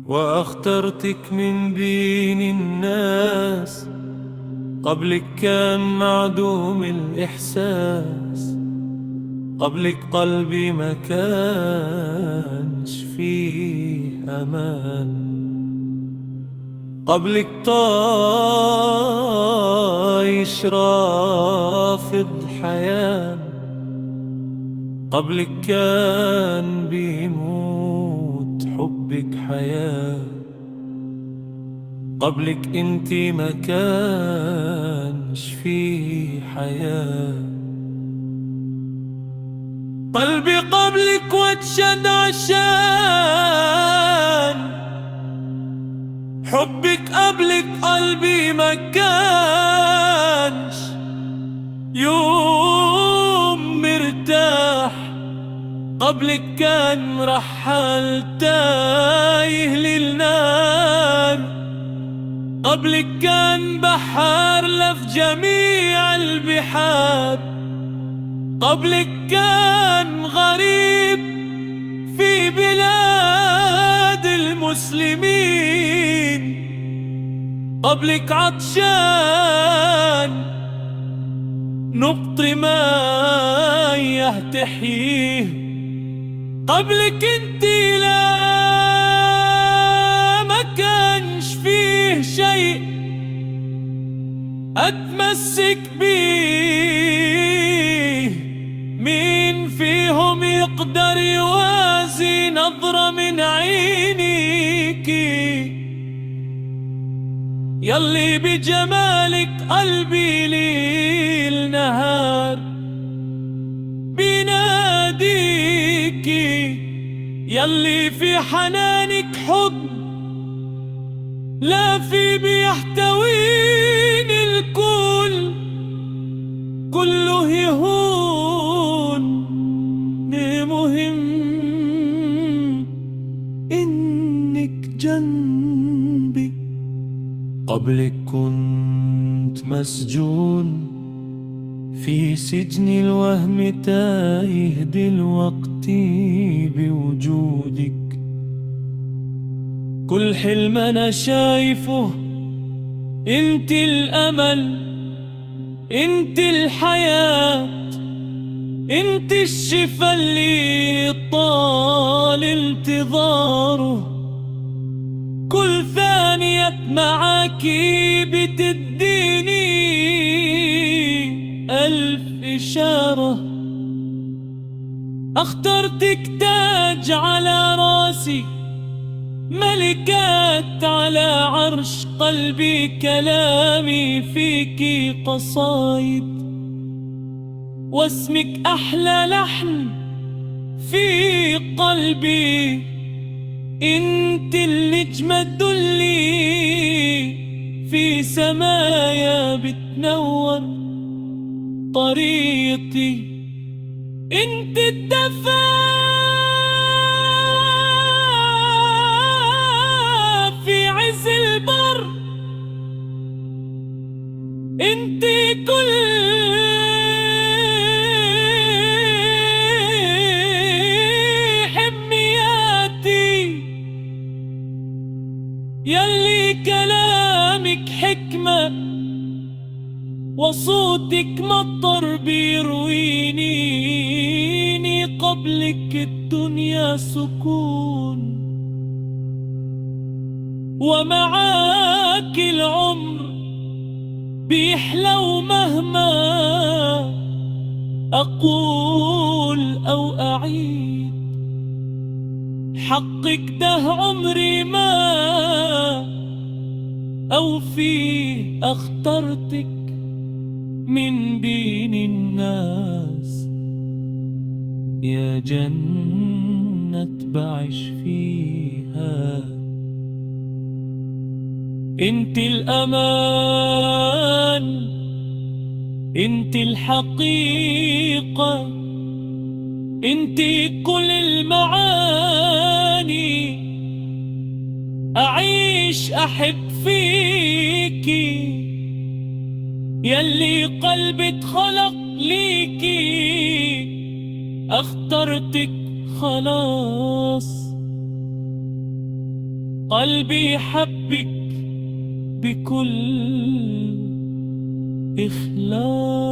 واخترتك من بين الناس. قبلك كان معدوم الإحساس، قبلك قلبي ما كانش فيه أمان، قبلك طايش رافض حياة، قبلك كان بيموت حبك حياة، قبلك انتي ما كانش فيه حياة. قلبي قبلك واتشد عشان حبك، قبلك قلبي ما كانش يوم مرتاح، قبلك كان رحل تايه للنار، قبلك كان بحار لف جميع البحار، قبلك كان غريب في بلاد المسلمين، قبلك عطشان نبط مايه تحييه، قبلك انتي لا ما كانش فيه شيء اتمسك بيه. مين فيهم يقدر يوازي نظرة من عينيكي، يلي بجمالك قلبي ليل نهار بيناديكي، يلي في حنانك حضن لا في بيحتويني الكل، كله يهون مهم إنك جنبي. قبلك كنت مسجون في سجن الوهم تايه، دلوقتي بوجودك كل حلم أنا شايفه انت الأمل، انت الحياة، انت الشفا اللي طال انتظاره، كل ثانية معاكي بتديني ألف إشارة. اخترتك تاج على راسي، ملكات على عرش قلبي، كلامي فيكي قصايد، واسمك أحلى لحن في قلبي، انت النجمة الدلي في سمايا بتنور طريقي، انت الدفا في عز البر، انت كل حمياتي، يلي كلامك حكمة وصوتك مطر بيرويني، قبلك الدنيا سكون ومعاك العمر بيحلو، مهما أقول أو أعيد حقك ده عمري ما أوفيه. اخترتك من بين الناس يا جنة بعيش فيها، انت الأمان، انت الحقيقة، انت كل المعاني، أعيش أحب فيكي، يلي قلبي اتخلق ليكي، اخترتك خلاص. قلبي حبك بكل إخلاص.